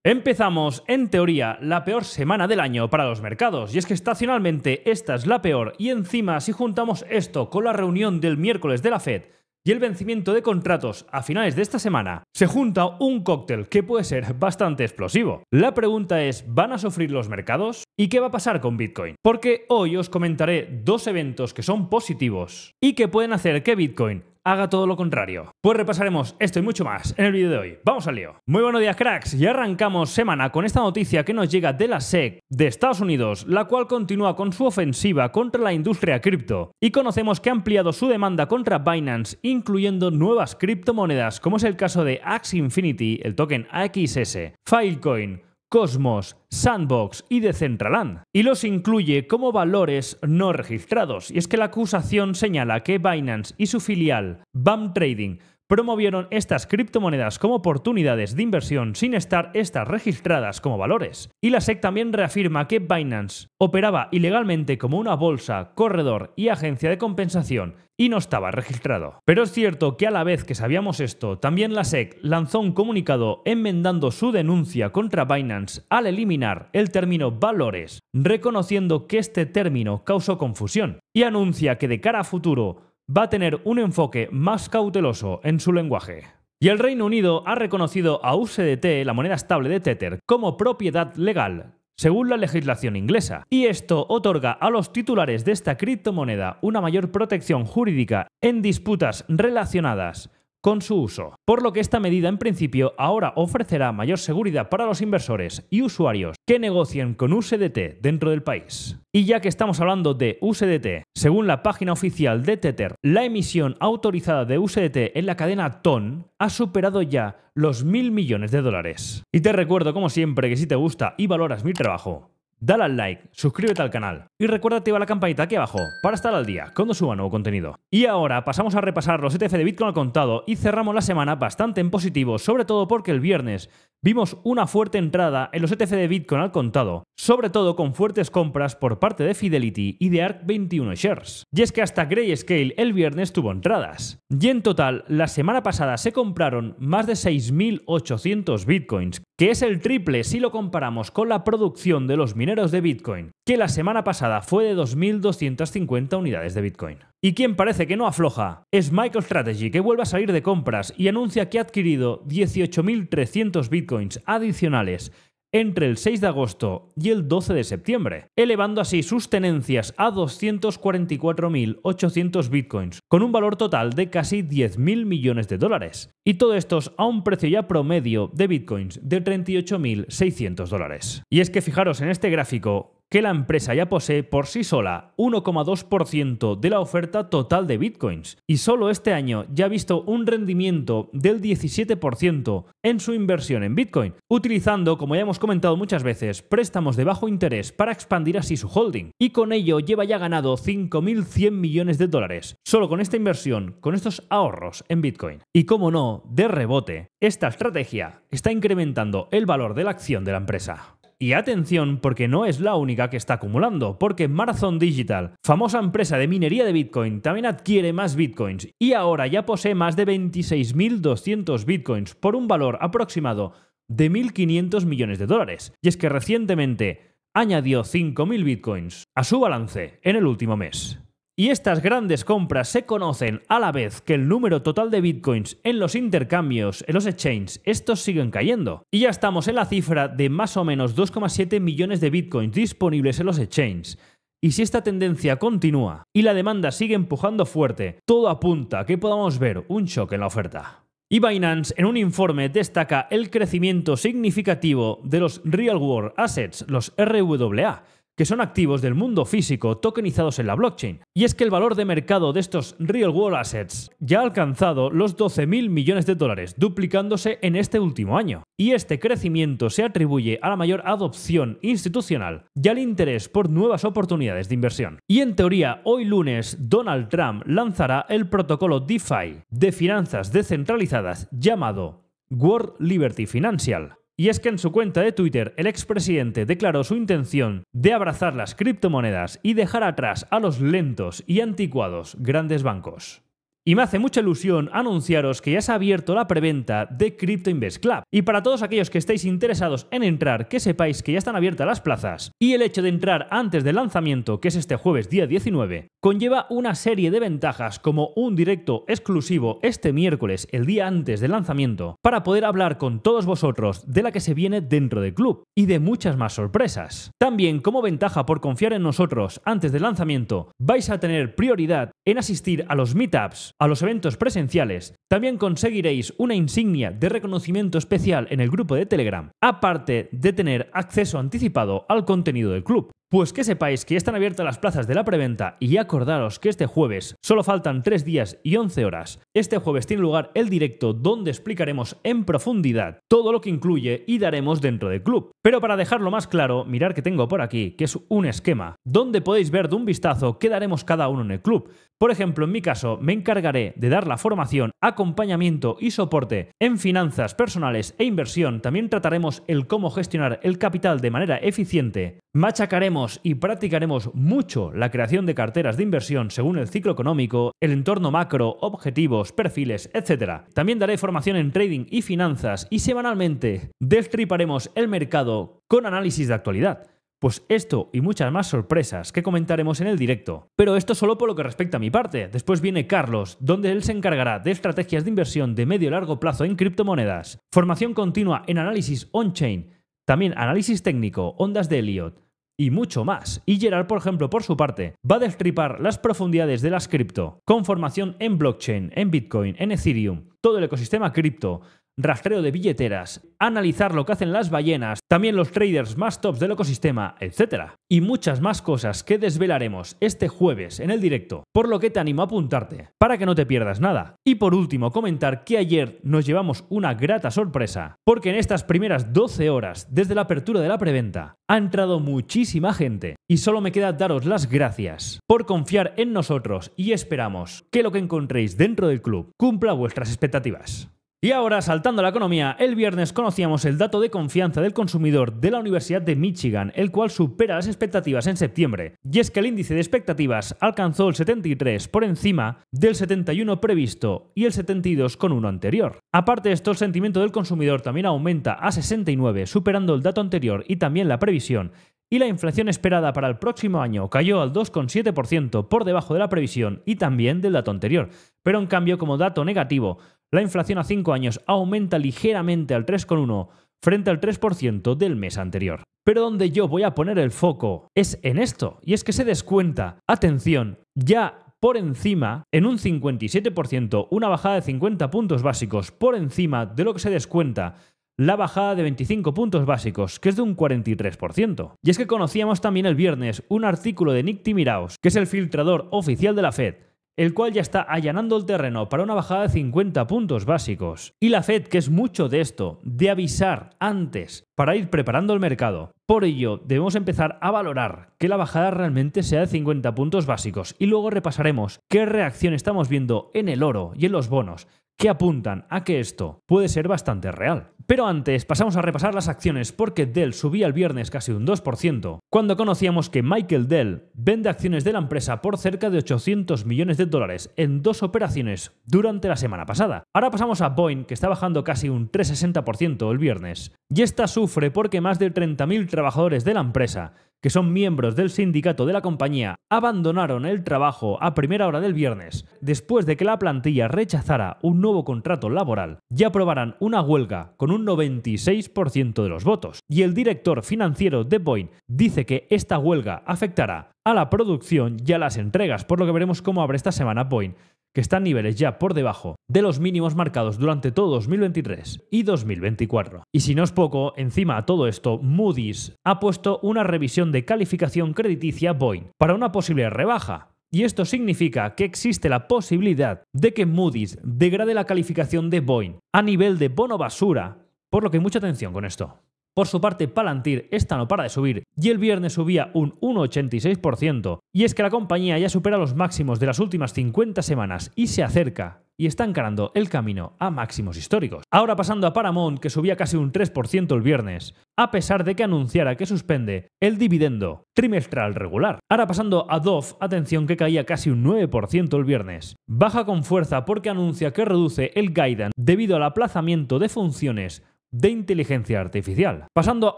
Empezamos, en teoría, la peor semana del año para los mercados, y es que estacionalmente esta es la peor, y encima si juntamos esto con la reunión del miércoles de la Fed y el vencimiento de contratos a finales de esta semana, se junta un cóctel que puede ser bastante explosivo. La pregunta es, ¿van a sufrir los mercados? ¿Y qué va a pasar con Bitcoin? Porque hoy os comentaré dos eventos que son positivos y que pueden hacer que Bitcoin haga todo lo contrario. Pues repasaremos esto y mucho más en el vídeo de hoy. ¡Vamos al lío! Muy buenos días, cracks, y arrancamos semana con esta noticia que nos llega de la SEC de Estados Unidos, la cual continúa con su ofensiva contra la industria cripto, y conocemos que ha ampliado su demanda contra Binance, incluyendo nuevas criptomonedas, como es el caso de Axie Infinity, el token AXS, Filecoin, Cosmos, Sandbox y Decentraland, y los incluye como valores no registrados. Y es que la acusación señala que Binance y su filial BAM Trading promovieron estas criptomonedas como oportunidades de inversión sin estar estas registradas como valores. Y la SEC también reafirma que Binance operaba ilegalmente como una bolsa, corredor y agencia de compensación y no estaba registrado. Pero es cierto que a la vez que sabíamos esto, también la SEC lanzó un comunicado enmendando su denuncia contra Binance al eliminar el término valores, reconociendo que este término causó confusión, y anuncia que de cara a futuro va a tener un enfoque más cauteloso en su lenguaje. Y el Reino Unido ha reconocido a USDT, la moneda estable de Tether, como propiedad legal, según la legislación inglesa. Y esto otorga a los titulares de esta criptomoneda una mayor protección jurídica en disputas relacionadas con su uso. Por lo que esta medida en principio ahora ofrecerá mayor seguridad para los inversores y usuarios que negocien con USDT dentro del país. Y ya que estamos hablando de USDT, según la página oficial de Tether, la emisión autorizada de USDT en la cadena TON ha superado ya los 1.000 millones de dólares. Y te recuerdo como siempre que si te gusta y valoras mi trabajo, dale al like, suscríbete al canal y recuerda activar la campanita aquí abajo para estar al día cuando suba nuevo contenido. Y ahora pasamos a repasar los ETF de Bitcoin al contado y cerramos la semana bastante en positivo, sobre todo porque el viernes vimos una fuerte entrada en los ETF de Bitcoin al contado, sobre todo con fuertes compras por parte de Fidelity y de ARK21 Shares. Y es que hasta Grayscale el viernes tuvo entradas. Y en total, la semana pasada se compraron más de 6.800 Bitcoins, que es el triple si lo comparamos con la producción de los mineros de Bitcoin, que la semana pasada fue de 2.250 unidades de Bitcoin. Y quien parece que no afloja es MicroStrategy, que vuelve a salir de compras y anuncia que ha adquirido 18.300 Bitcoins adicionales entre el 6 de agosto y el 12 de septiembre, elevando así sus tenencias a 244.800 Bitcoins, con un valor total de casi 10.000 millones de dólares. Y todo esto a un precio ya promedio de Bitcoins de 38.600 dólares. Y es que fijaros en este gráfico que la empresa ya posee por sí sola 1,2% de la oferta total de Bitcoins, y solo este año ya ha visto un rendimiento del 17% en su inversión en Bitcoin, utilizando, como ya hemos comentado muchas veces, préstamos de bajo interés para expandir así su holding, y con ello lleva ya ganado 5.100 millones de dólares, solo con esta inversión, con estos ahorros en Bitcoin. Y como no, de rebote, esta estrategia está incrementando el valor de la acción de la empresa. Y atención, porque no es la única que está acumulando, porque Marathon Digital, famosa empresa de minería de Bitcoin, también adquiere más Bitcoins y ahora ya posee más de 26.200 Bitcoins por un valor aproximado de 1.500 millones de dólares. Y es que recientemente añadió 5.000 Bitcoins a su balance en el último mes. Y estas grandes compras se conocen a la vez que el número total de Bitcoins en los intercambios, en los exchanges, estos siguen cayendo. Y ya estamos en la cifra de más o menos 2,7 millones de Bitcoins disponibles en los exchanges. Y si esta tendencia continúa y la demanda sigue empujando fuerte, todo apunta a que podamos ver un shock en la oferta. Y Binance en un informe destaca el crecimiento significativo de los Real World Assets, los RWA, que son activos del mundo físico tokenizados en la blockchain. Y es que el valor de mercado de estos Real World Assets ya ha alcanzado los 12.000 millones de dólares, duplicándose en este último año. Y este crecimiento se atribuye a la mayor adopción institucional y al interés por nuevas oportunidades de inversión. Y en teoría, hoy lunes, Donald Trump lanzará el protocolo DeFi de finanzas descentralizadas llamado World Liberty Financial. Y es que en su cuenta de Twitter el expresidente declaró su intención de abrazar las criptomonedas y dejar atrás a los lentos y anticuados grandes bancos. Y me hace mucha ilusión anunciaros que ya se ha abierto la preventa de Crypto Invest Club. Y para todos aquellos que estéis interesados en entrar, que sepáis que ya están abiertas las plazas. Y el hecho de entrar antes del lanzamiento, que es este jueves día 19, conlleva una serie de ventajas como un directo exclusivo este miércoles, el día antes del lanzamiento, para poder hablar con todos vosotros de la que se viene dentro del club y de muchas más sorpresas. También, como ventaja por confiar en nosotros antes del lanzamiento, vais a tener prioridad en asistir a los meetups, a los eventos presenciales. También conseguiréis una insignia de reconocimiento especial en el grupo de Telegram, aparte de tener acceso anticipado al contenido del club. Pues que sepáis que ya están abiertas las plazas de la preventa y acordaros que este jueves solo faltan 3 días y 11 horas. Este jueves tiene lugar el directo donde explicaremos en profundidad todo lo que incluye y daremos dentro del club. Pero para dejarlo más claro, mirad que tengo por aquí, que es un esquema, donde podéis ver de un vistazo qué daremos cada uno en el club. Por ejemplo, en mi caso, me encargaré de dar la formación, acompañamiento y soporte en finanzas personales e inversión. También trataremos el cómo gestionar el capital de manera eficiente. Machacaremos y practicaremos mucho la creación de carteras de inversión según el ciclo económico, el entorno macro, objetivos, perfiles, etc. También daré formación en trading y finanzas y semanalmente destriparemos el mercado con análisis de actualidad. Pues esto y muchas más sorpresas que comentaremos en el directo. Pero esto solo por lo que respecta a mi parte. Después viene Carlos, donde él se encargará de estrategias de inversión de medio y largo plazo en criptomonedas, formación continua en análisis on-chain, también análisis técnico, ondas de Elliott y mucho más. Y Gerard, por ejemplo, por su parte, va a destripar las profundidades de las cripto, con formación en blockchain, en Bitcoin, en Ethereum, todo el ecosistema cripto, rastreo de billeteras, analizar lo que hacen las ballenas, también los traders más tops del ecosistema, etc. Y muchas más cosas que desvelaremos este jueves en el directo, por lo que te animo a apuntarte, para que no te pierdas nada. Y por último, comentar que ayer nos llevamos una grata sorpresa, porque en estas primeras 12 horas, desde la apertura de la preventa, ha entrado muchísima gente. Y solo me queda daros las gracias por confiar en nosotros y esperamos que lo que encontréis dentro del club cumpla vuestras expectativas. Y ahora, saltando a la economía, el viernes conocíamos el dato de confianza del consumidor de la Universidad de Michigan, el cual supera las expectativas en septiembre. Y es que el índice de expectativas alcanzó el 73 por encima del 71 previsto y el 72,1 anterior. Aparte de esto, el sentimiento del consumidor también aumenta a 69, superando el dato anterior y también la previsión. Y la inflación esperada para el próximo año cayó al 2,7% por debajo de la previsión y también del dato anterior. Pero en cambio, como dato negativo, la inflación a 5 años aumenta ligeramente al 3,1% frente al 3% del mes anterior. Pero donde yo voy a poner el foco es en esto, y es que se descuenta, atención, ya por encima, en un 57%, una bajada de 50 puntos básicos por encima de lo que se descuenta la bajada de 25 puntos básicos, que es de un 43%. Y es que conocíamos también el viernes un artículo de Nick Timiraos, que es el filtrador oficial de la Fed, el cual ya está allanando el terreno para una bajada de 50 puntos básicos. Y la Fed, que es mucho de esto, de avisar antes para ir preparando el mercado. Por ello, debemos empezar a valorar que la bajada realmente sea de 50 puntos básicos y luego repasaremos qué reacción estamos viendo en el oro y en los bonos que apuntan a que esto puede ser bastante real. Pero antes pasamos a repasar las acciones porque Dell subía el viernes casi un 2%, cuando conocíamos que Michael Dell vende acciones de la empresa por cerca de 800 millones de dólares en 2 operaciones durante la semana pasada. Ahora pasamos a Boeing, que está bajando casi un 3,60% el viernes. Y esta sufre porque más de 30.000 trabajadores de la empresa, que son miembros del sindicato de la compañía, abandonaron el trabajo a primera hora del viernes, después de que la plantilla rechazara un nuevo contrato laboral y aprobaran una huelga con un 96% de los votos. Y el director financiero de Boeing dice que esta huelga afectará a la producción y a las entregas, por lo que veremos cómo abre esta semana Boeing, que está en niveles ya por debajo de los mínimos marcados durante todo 2023 y 2024. Y si no es poco, encima a todo esto, Moody's ha puesto una revisión de calificación crediticia a Boeing para una posible rebaja. Y esto significa que existe la posibilidad de que Moody's degrade la calificación de Boeing a nivel de bono basura, por lo que mucha atención con esto. Por su parte, Palantir esta no para de subir y el viernes subía un 1,86%. Y es que la compañía ya supera los máximos de las últimas 50 semanas y se acerca y está encarando el camino a máximos históricos. Ahora pasando a Paramount, que subía casi un 3% el viernes, a pesar de que anunciara que suspende el dividendo trimestral regular. Ahora pasando a Dove, atención, que caía casi un 9% el viernes. Baja con fuerza porque anuncia que reduce el guidance debido al aplazamiento de funciones de inteligencia artificial. Pasando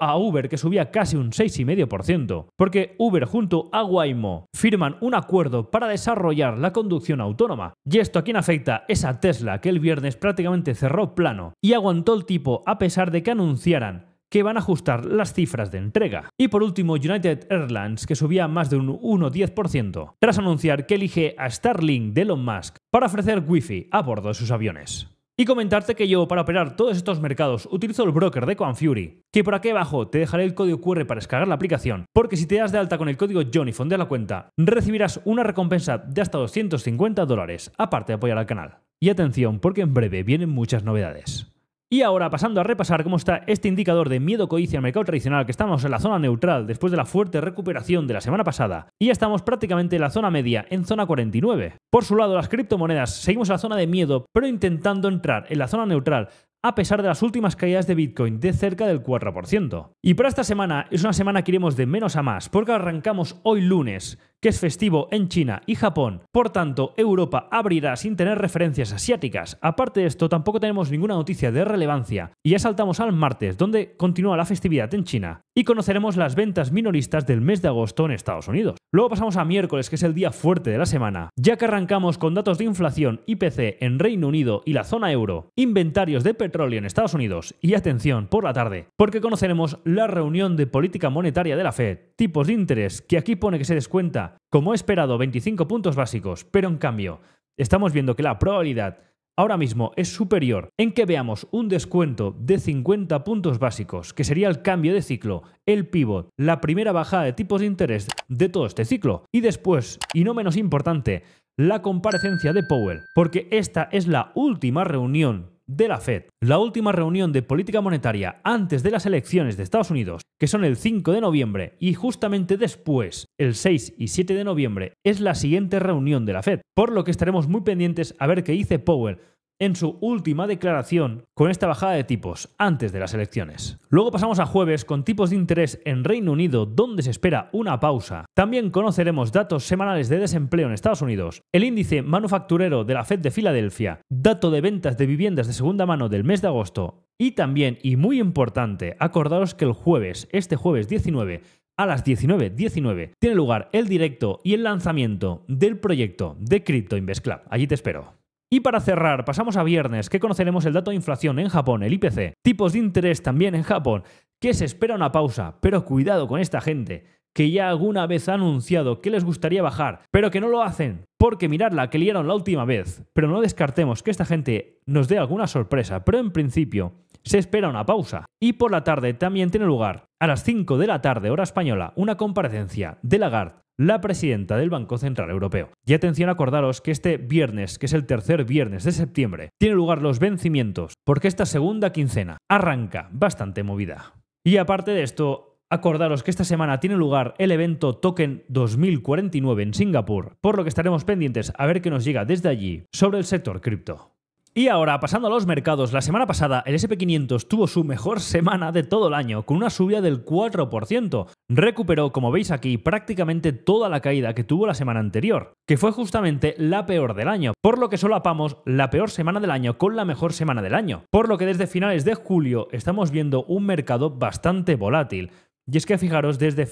a Uber, que subía casi un 6,5%, porque Uber junto a Waymo firman un acuerdo para desarrollar la conducción autónoma. Y esto a quien afecta es a Tesla, que el viernes prácticamente cerró plano y aguantó el tipo a pesar de que anunciaran que van a ajustar las cifras de entrega. Y por último, United Airlines, que subía más de un 1,10%, tras anunciar que elige a Starlink de Elon Musk para ofrecer Wi-Fi a bordo de sus aviones. Y comentarte que yo, para operar todos estos mercados, utilizo el broker de Quanfury, que por aquí abajo te dejaré el código QR para descargar la aplicación, porque si te das de alta con el código John y fondeas la cuenta, recibirás una recompensa de hasta $250, aparte de apoyar al canal. Y atención, porque en breve vienen muchas novedades. Y ahora, pasando a repasar cómo está este indicador de miedo codicia al mercado tradicional, que estamos en la zona neutral después de la fuerte recuperación de la semana pasada, y ya estamos prácticamente en la zona media, en zona 49. Por su lado, las criptomonedas seguimos en la zona de miedo, pero intentando entrar en la zona neutral, a pesar de las últimas caídas de Bitcoin de cerca del 4%. Y para esta semana es una semana que iremos de menos a más, porque arrancamos hoy lunes, que es festivo en China y Japón. Por tanto, Europa abrirá sin tener referencias asiáticas. Aparte de esto, tampoco tenemos ninguna noticia de relevancia. Y ya saltamos al martes, donde continúa la festividad en China, y conoceremos las ventas minoristas del mes de agosto en Estados Unidos. Luego pasamos a miércoles, que es el día fuerte de la semana, ya que arrancamos con datos de inflación IPC en Reino Unido y la zona euro, inventarios de petróleo en Estados Unidos y atención por la tarde, porque conoceremos la reunión de política monetaria de la Fed, tipos de interés, que aquí pone que se descuenta como esperado 25 puntos básicos, pero en cambio estamos viendo que la probabilidad ahora mismo es superior en que veamos un descuento de 50 puntos básicos, que sería el cambio de ciclo, el pivot, la primera bajada de tipos de interés de todo este ciclo. Y después, y no menos importante, la comparecencia de Powell, porque esta es la última reunión de la Fed, la última reunión de política monetaria antes de las elecciones de Estados Unidos, que son el 5 de noviembre, y justamente después, el 6 y 7 de noviembre, es la siguiente reunión de la Fed, por lo que estaremos muy pendientes a ver qué dice Powell en su última declaración con esta bajada de tipos antes de las elecciones. Luego pasamos a jueves con tipos de interés en Reino Unido, donde se espera una pausa. También conoceremos datos semanales de desempleo en Estados Unidos, el índice manufacturero de la Fed de Filadelfia, dato de ventas de viviendas de segunda mano del mes de agosto, y también, y muy importante, acordaros que el jueves, este jueves 19, a las 19:19, tiene lugar el directo y el lanzamiento del proyecto de Crypto Invest Club. Allí te espero. Y para cerrar, pasamos a viernes, que conoceremos el dato de inflación en Japón, el IPC, tipos de interés también en Japón, que se espera una pausa, pero cuidado con esta gente, que ya alguna vez ha anunciado que les gustaría bajar, pero que no lo hacen, porque mirad la que liaron la última vez, pero no descartemos que esta gente nos dé alguna sorpresa, pero en principio se espera una pausa. Y por la tarde también tiene lugar, a las 5 de la tarde, hora española, una comparecencia de Lagarde, la presidenta del Banco Central Europeo. Y atención, acordaros que este viernes, que es el tercer viernes de septiembre, tiene lugar los vencimientos, porque esta segunda quincena arranca bastante movida. Y aparte de esto, acordaros que esta semana tiene lugar el evento Token 2049 en Singapur, por lo que estaremos pendientes a ver qué nos llega desde allí sobre el sector cripto. Y ahora, pasando a los mercados, la semana pasada el SP500 tuvo su mejor semana de todo el año, con una subida del 4%. Recuperó, como veis aquí, prácticamente toda la caída que tuvo la semana anterior, que fue justamente la peor del año, por lo que solapamos la peor semana del año con la mejor semana del año. Por lo que desde finales de julio estamos viendo un mercado bastante volátil. Y es que fijaros, desde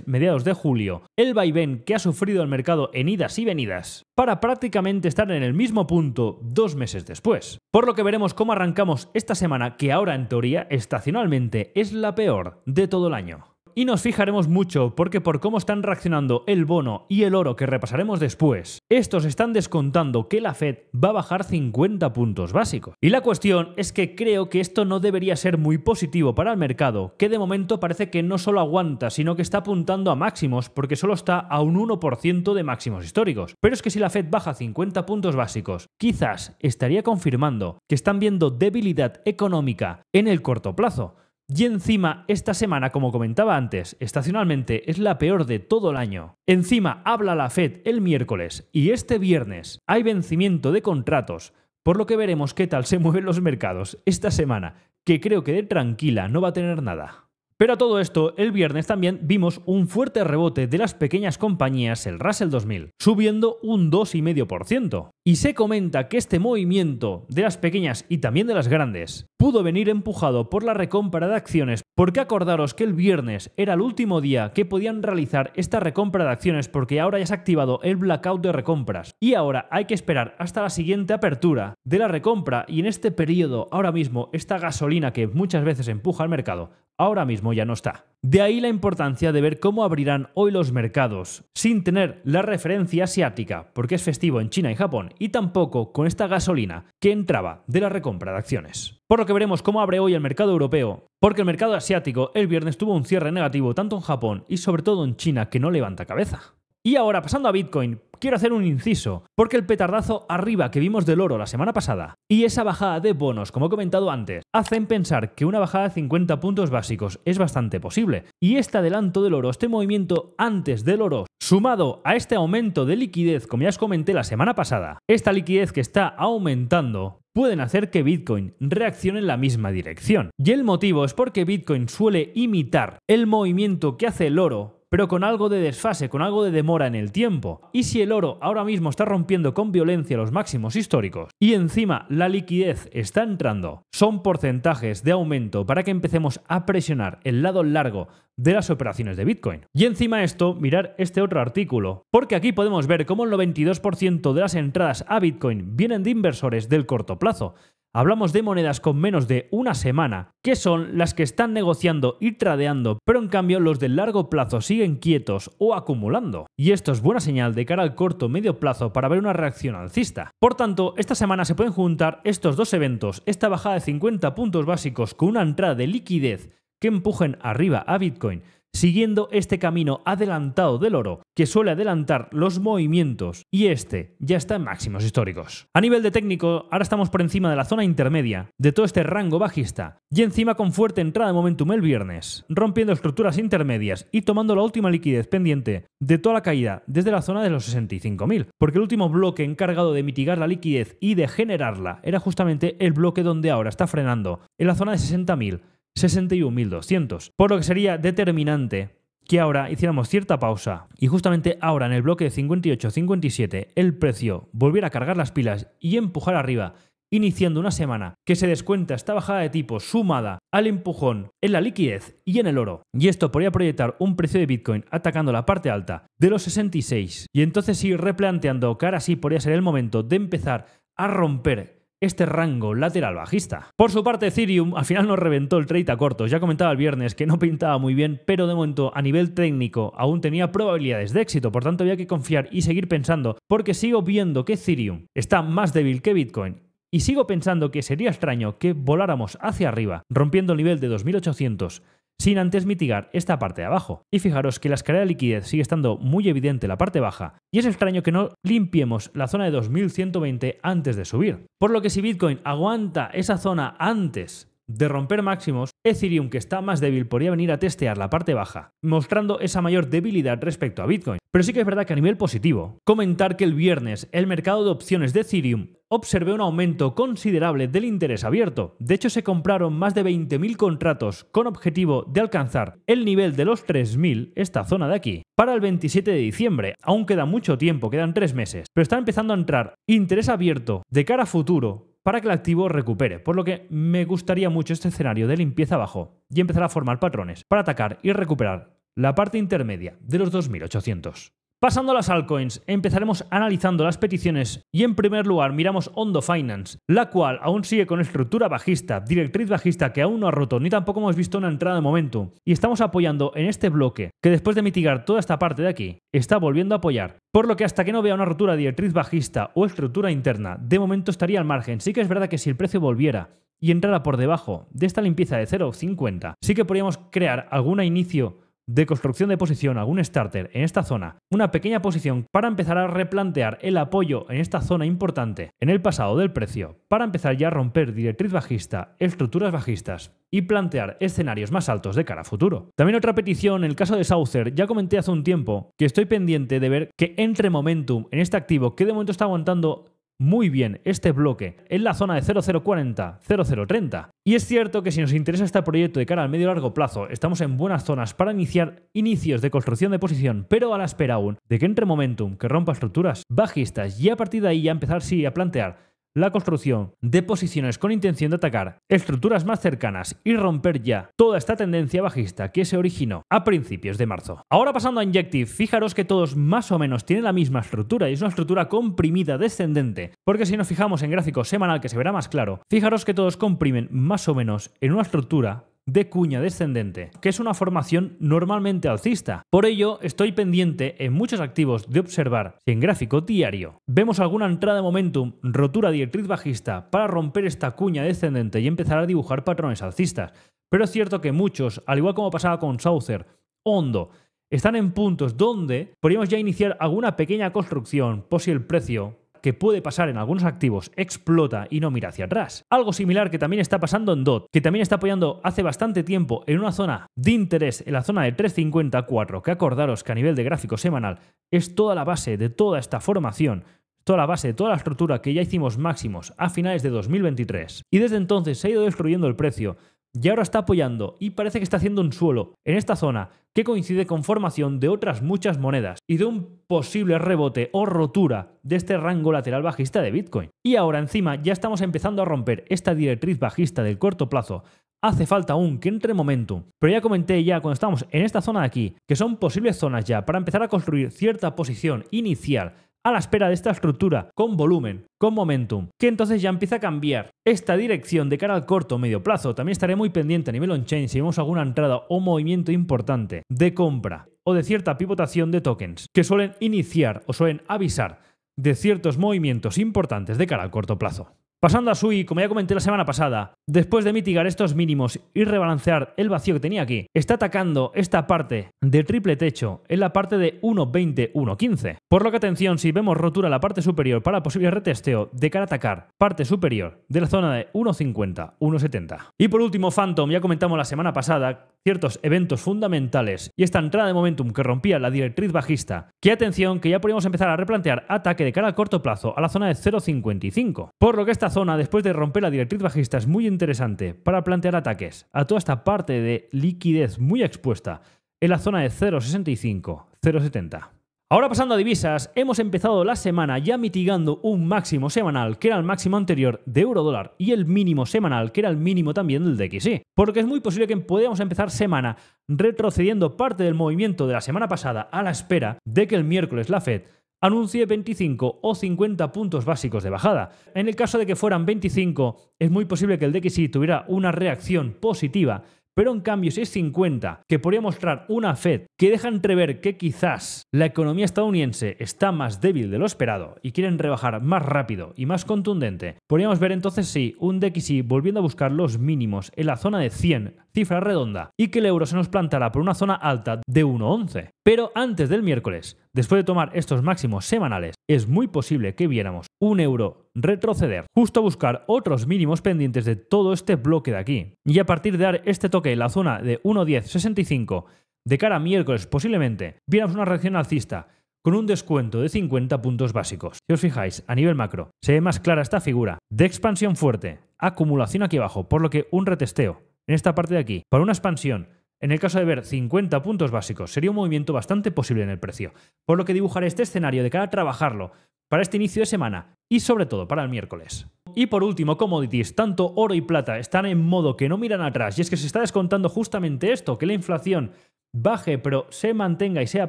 mediados de julio, el vaivén que ha sufrido el mercado en idas y venidas, para prácticamente estar en el mismo punto 2 meses después. Por lo que veremos cómo arrancamos esta semana, que ahora en teoría, estacionalmente, es la peor de todo el año. Y nos fijaremos mucho porque por cómo están reaccionando el bono y el oro, que repasaremos después, estos están descontando que la Fed va a bajar 50 puntos básicos. Y la cuestión es que creo que esto no debería ser muy positivo para el mercado, que de momento parece que no solo aguanta, sino que está apuntando a máximos, porque solo está a un 1% de máximos históricos. Pero es que si la Fed baja 50 puntos básicos, quizás estaría confirmando que están viendo debilidad económica en el corto plazo. Y encima, esta semana, como comentaba antes, estacionalmente es la peor de todo el año. Encima habla la Fed el miércoles y este viernes hay vencimiento de contratos por lo que veremos qué tal se mueven los mercados esta semana, que creo que de tranquila no va a tener nada. Pero a todo esto, el viernes también vimos un fuerte rebote de las pequeñas compañías, el Russell 2000, subiendo un 2,5%. Y se comenta que este movimiento de las pequeñas y también de las grandes pudo venir empujado por la recompra de acciones, porque acordaros que el viernes era el último día que podían realizar esta recompra de acciones porque ahora ya se ha activado el blackout de recompras y ahora hay que esperar hasta la siguiente apertura de la recompra y en este periodo ahora mismo esta gasolina que muchas veces empuja al mercado ahora mismo ya no está. De ahí la importancia de ver cómo abrirán hoy los mercados, sin tener la referencia asiática, porque es festivo en China y Japón, y tampoco con esta gasolina que entraba de la recompra de acciones. Por lo que veremos cómo abre hoy el mercado europeo, porque el mercado asiático el viernes tuvo un cierre negativo tanto en Japón y sobre todo en China que no levanta cabeza. Y ahora, pasando a Bitcoin, quiero hacer un inciso, porque el petardazo arriba que vimos del oro la semana pasada y esa bajada de bonos, como he comentado antes, hacen pensar que una bajada de 50 puntos básicos es bastante posible. Y este adelanto del oro, este movimiento antes del oro, sumado a este aumento de liquidez, como ya os comenté la semana pasada, esta liquidez que está aumentando, pueden hacer que Bitcoin reaccione en la misma dirección. Y el motivo es porque Bitcoin suele imitar el movimiento que hace el oro, pero con algo de desfase, con algo de demora en el tiempo. Y si el oro ahora mismo está rompiendo con violencia los máximos históricos y encima la liquidez está entrando, son porcentajes de aumento para que empecemos a presionar el lado largo de las operaciones de Bitcoin. Y encima esto, mirar este otro artículo, porque aquí podemos ver cómo el 92% de las entradas a Bitcoin vienen de inversores del corto plazo. Hablamos de monedas con menos de una semana, que son las que están negociando y tradeando, pero en cambio los del largo plazo siguen quietos o acumulando. Y esto es buena señal de cara al corto o medio plazo para ver una reacción alcista. Por tanto, esta semana se pueden juntar estos dos eventos, esta bajada de 50 puntos básicos con una entrada de liquidez que empujen arriba a Bitcoin, siguiendo este camino adelantado del oro, que suele adelantar los movimientos, y este ya está en máximos históricos. A nivel de técnico, ahora estamos por encima de la zona intermedia de todo este rango bajista, y encima con fuerte entrada de momentum el viernes, rompiendo estructuras intermedias y tomando la última liquidez pendiente de toda la caída desde la zona de los 65.000, porque el último bloque encargado de mitigar la liquidez y de generarla era justamente el bloque donde ahora está frenando, en la zona de 60.000. 61.200, por lo que sería determinante que ahora hiciéramos cierta pausa y justamente ahora en el bloque de 58-57 el precio volviera a cargar las pilas y empujar arriba, iniciando una semana que se descuenta esta bajada de tipos sumada al empujón en la liquidez y en el oro. Y esto podría proyectar un precio de Bitcoin atacando la parte alta de los 66 y entonces sí replanteando que ahora sí podría ser el momento de empezar a romper este rango lateral bajista. Por su parte, Ethereum al final nos reventó el trade a cortos. Ya comentaba el viernes que no pintaba muy bien, pero de momento a nivel técnico aún tenía probabilidades de éxito, por tanto había que confiar y seguir pensando, porque sigo viendo que Ethereum está más débil que Bitcoin y sigo pensando que sería extraño que voláramos hacia arriba, rompiendo el nivel de 2.800 sin antes mitigar esta parte de abajo. Y fijaros que la escalera de liquidez sigue estando muy evidente en la parte baja y es extraño que no limpiemos la zona de 2120 antes de subir. Por lo que si Bitcoin aguanta esa zona antes de romper máximos, Ethereum, que está más débil, podría venir a testear la parte baja, mostrando esa mayor debilidad respecto a Bitcoin. Pero sí que es verdad que a nivel positivo, comentar que el viernes el mercado de opciones de Ethereum observé un aumento considerable del interés abierto. De hecho, se compraron más de 20.000 contratos con objetivo de alcanzar el nivel de los 3.000, esta zona de aquí, para el 27 de diciembre. Aún queda mucho tiempo, quedan 3 meses, pero está empezando a entrar interés abierto de cara a futuro para que el activo recupere, por lo que me gustaría mucho este escenario de limpieza abajo y empezar a formar patrones para atacar y recuperar la parte intermedia de los 2.800. Pasando a las altcoins, empezaremos analizando las peticiones y en primer lugar miramos Ondo Finance, la cual aún sigue con estructura bajista, directriz bajista que aún no ha roto, ni tampoco hemos visto una entrada de momento. Y estamos apoyando en este bloque, que después de mitigar toda esta parte de aquí, está volviendo a apoyar. Por lo que hasta que no vea una rotura de directriz bajista o estructura interna, de momento estaría al margen. Sí que es verdad que si el precio volviera y entrara por debajo de esta limpieza de 0,50, sí que podríamos crear algún inicio de construcción de posición, algún starter en esta zona, una pequeña posición para empezar a replantear el apoyo en esta zona importante en el pasado del precio, para empezar ya a romper directriz bajista, estructuras bajistas y plantear escenarios más altos de cara a futuro. También otra petición, en el caso de Saucer, ya comenté hace un tiempo que estoy pendiente de ver que entre momentum en este activo que de momento está aguantando muy bien este bloque en la zona de 0040, 0030. Y es cierto que si nos interesa este proyecto de cara al medio y largo plazo, estamos en buenas zonas para iniciar inicios de construcción de posición, pero a la espera aún de que entre momentum, que rompa estructuras bajistas y a partir de ahí ya empezar sí a plantear la construcción de posiciones con intención de atacar estructuras más cercanas y romper ya toda esta tendencia bajista que se originó a principios de marzo. Ahora pasando a Injective, fijaros que todos más o menos tienen la misma estructura y es una estructura comprimida descendente, porque si nos fijamos en gráfico semanal que se verá más claro, fijaros que todos comprimen más o menos en una estructura de cuña descendente, que es una formación normalmente alcista. Por ello, estoy pendiente en muchos activos de observar si en gráfico diario vemos alguna entrada de momentum, rotura directriz bajista para romper esta cuña descendente y empezar a dibujar patrones alcistas. Pero es cierto que muchos, al igual como pasaba con Saucer, Hondo, están en puntos donde podríamos ya iniciar alguna pequeña construcción por si el precio que puede pasar en algunos activos explota y no mira hacia atrás. Algo similar que también está pasando en DOT, que también está apoyando hace bastante tiempo en una zona de interés, en la zona de 354, que acordaros que a nivel de gráfico semanal es toda la base de toda esta formación, toda la base de toda la estructura que ya hicimos máximos a finales de 2023. Y desde entonces se ha ido destruyendo el precio y ahora está apoyando y parece que está haciendo un suelo en esta zona que coincide con formación de otras muchas monedas y de un posible rebote o rotura de este rango lateral bajista de Bitcoin. Y ahora encima ya estamos empezando a romper esta directriz bajista del corto plazo. Hace falta aún que entre momentum, pero ya comenté ya cuando estamos en esta zona de aquí que son posibles zonas ya para empezar a construir cierta posición inicial a la espera de esta estructura con volumen, con momentum, que entonces ya empieza a cambiar esta dirección de cara al corto o medio plazo. También estaré muy pendiente a nivel on-chain si vemos alguna entrada o movimiento importante de compra o de cierta pivotación de tokens que suelen iniciar o suelen avisar de ciertos movimientos importantes de cara al corto plazo. Pasando a SUI, como ya comenté la semana pasada, después de mitigar estos mínimos y rebalancear el vacío que tenía aquí, está atacando esta parte de triple techo en la parte de 1.20, 1.15. Por lo que atención, si vemos rotura en la parte superior para posible retesteo de cara a atacar parte superior de la zona de 1.50, 1.70. Y por último, Phantom, ya comentamos la semana pasada ciertos eventos fundamentales y esta entrada de momentum que rompía la directriz bajista, que atención, que ya podríamos empezar a replantear ataque de cara al corto plazo a la zona de 0.55. Por lo que esta zona, después de romper la directriz bajista, es muy interesante para plantear ataques a toda esta parte de liquidez muy expuesta en la zona de 0.65, 0.70. Ahora pasando a divisas, hemos empezado la semana ya mitigando un máximo semanal que era el máximo anterior de euro-dólar y el mínimo semanal que era el mínimo también del DXY. Porque es muy posible que podamos empezar semana retrocediendo parte del movimiento de la semana pasada a la espera de que el miércoles la Fed anuncie 25 o 50 puntos básicos de bajada. En el caso de que fueran 25, es muy posible que el DXY tuviera una reacción positiva, pero en cambio si es 50, que podría mostrar una Fed que deja entrever que quizás la economía estadounidense está más débil de lo esperado y quieren rebajar más rápido y más contundente, podríamos ver entonces sí un DXY volviendo a buscar los mínimos en la zona de 100, cifra redonda, y que el euro se nos plantará por una zona alta de 1.11. Pero antes del miércoles, después de tomar estos máximos semanales, es muy posible que viéramos un euro retroceder justo a buscar otros mínimos pendientes de todo este bloque de aquí. Y a partir de dar este toque en la zona de 1.1065 de cara a miércoles posiblemente, viéramos una reacción alcista con un descuento de 50 puntos básicos. Si os fijáis, a nivel macro, se ve más clara esta figura de expansión fuerte, acumulación aquí abajo, por lo que un retesteo en esta parte de aquí para una expansión. En el caso de ver 50 puntos básicos, sería un movimiento bastante posible en el precio, por lo que dibujaré este escenario de cara a trabajarlo para este inicio de semana y sobre todo para el miércoles. Y por último, commodities, tanto oro y plata están en modo que no miran atrás y es que se está descontando justamente esto, que la inflación baje pero se mantenga y sea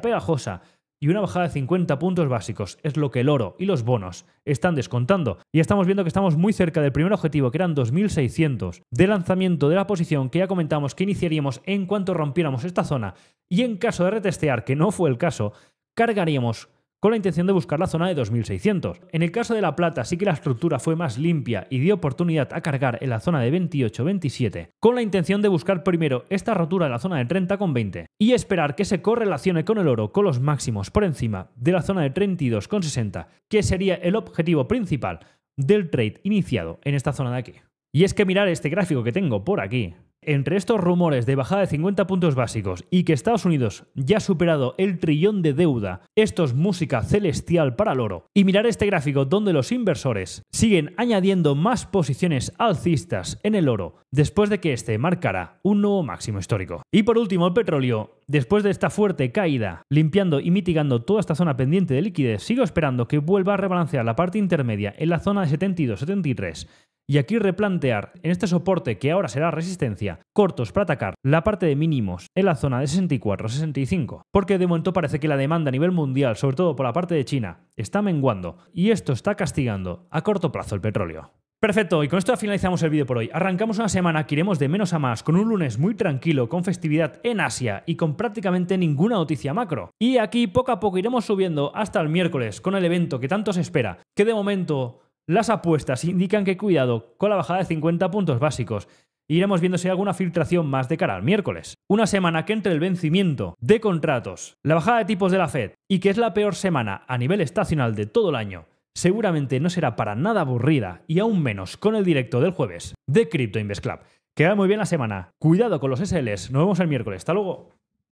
pegajosa. Y una bajada de 50 puntos básicos es lo que el oro y los bonos están descontando. Y estamos viendo que estamos muy cerca del primer objetivo, que eran 2.600, de lanzamiento de la posición que ya comentamos que iniciaríamos en cuanto rompiéramos esta zona. Y en caso de retestear, que no fue el caso, cargaríamos con la intención de buscar la zona de 2.600. En el caso de la plata sí que la estructura fue más limpia y dio oportunidad a cargar en la zona de 28-27, con la intención de buscar primero esta rotura en la zona de 30,20 y esperar que se correlacione con el oro con los máximos por encima de la zona de 32,60, que sería el objetivo principal del trade iniciado en esta zona de aquí. Y es que mirar este gráfico que tengo por aquí entre estos rumores de bajada de 50 puntos básicos y que Estados Unidos ya ha superado el trillón de deuda, esto es música celestial para el oro. Y mirar este gráfico donde los inversores siguen añadiendo más posiciones alcistas en el oro después de que este marcara un nuevo máximo histórico. Y por último, el petróleo. Después de esta fuerte caída, limpiando y mitigando toda esta zona pendiente de liquidez, sigo esperando que vuelva a rebalancear la parte intermedia en la zona de 72-73 y aquí replantear en este soporte que ahora será resistencia, cortos para atacar la parte de mínimos en la zona de 64-65, porque de momento parece que la demanda a nivel mundial, sobre todo por la parte de China, está menguando y esto está castigando a corto plazo el petróleo. Perfecto, y con esto finalizamos el vídeo por hoy. Arrancamos una semana que iremos de menos a más, con un lunes muy tranquilo, con festividad en Asia y con prácticamente ninguna noticia macro. Y aquí poco a poco iremos subiendo hasta el miércoles con el evento que tanto se espera, que de momento las apuestas indican que cuidado con la bajada de 50 puntos básicos. Iremos viendo si hay alguna filtración más de cara al miércoles. Una semana que entre el vencimiento de contratos, la bajada de tipos de la Fed y que es la peor semana a nivel estacional de todo el año, seguramente no será para nada aburrida y aún menos con el directo del jueves de Crypto Invest Club. Que vaya muy bien la semana. Cuidado con los SLs. Nos vemos el miércoles. Hasta luego.